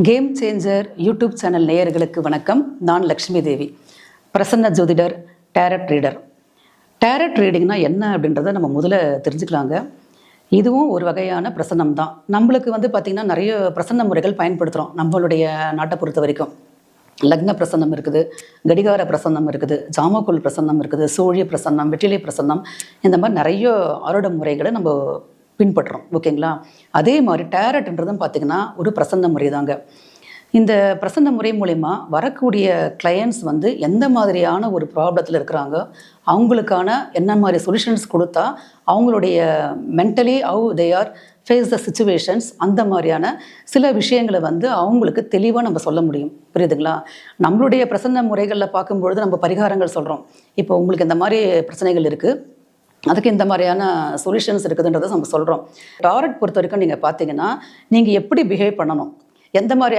Game changer YouTube channel நேயர்களுக்கு வணக்கம். நான் லக்ஷ்மி தேவி, பிரசன்ன ஜோதிடர், டேரட் ரீடர். டேரட் ரீடிங்னா என்ன அப்படின்றத நம்ம முதல்ல தெரிஞ்சுக்கலாங்க. இதுவும் ஒரு வகையான பிரசன்னம் தான். நம்மளுக்கு பார்த்திங்கன்னா நிறைய பிரசன்ன முறைகள் பயன்படுத்துகிறோம். நம்மளுடைய நாட்டை பொறுத்த வரைக்கும் லக்ன பிரசன்னம் இருக்குது, கடிகார பிரசன்னம் இருக்குது, ஜாமக்கோல் பிரசன்னம் இருக்குது, சூழிய பிரசன்னம், வெற்றிலை பிரசன்னம், இந்த மாதிரி நிறைய ஆரோட முறைகளை நம்ம பின்பற்றுறோம். ஓகேங்களா? அதே மாதிரி டேரட்ன்றதும் பார்த்திங்கன்னா ஒரு பிரசன்ன முறை தாங்க. இந்த பிரசன்ன முறை மூலயமா வரக்கூடிய கிளையண்ட்ஸ் எந்த மாதிரியான ஒரு ப்ராப்ளத்தில் இருக்கிறாங்க, அவங்களுக்கான என்ன மாதிரி சொல்யூஷன்ஸ் கொடுத்தா அவங்களுடைய mentally how they are face the situations, அந்த மாதிரியான சில விஷயங்களை அவங்களுக்கு தெளிவாக நம்ம சொல்ல முடியும். புரியுதுங்களா? நம்மளுடைய பிரசன்ன முறைகளில் பார்க்கும்பொழுது நம்ம பரிகாரங்கள் சொல்கிறோம். இப்போ உங்களுக்கு இந்த மாதிரி பிரச்சனைகள் இருக்குது, அதுக்கு இந்த மாதிரியான சொல்யூஷன்ஸ் இருக்குதுன்றதை நம்ம சொல்கிறோம். டாரட் பொறுத்த வரைக்கும் நீங்கள் பார்த்தீங்கன்னா நீங்கள் எப்படி பிஹேவ் பண்ணணும், எந்த மாதிரி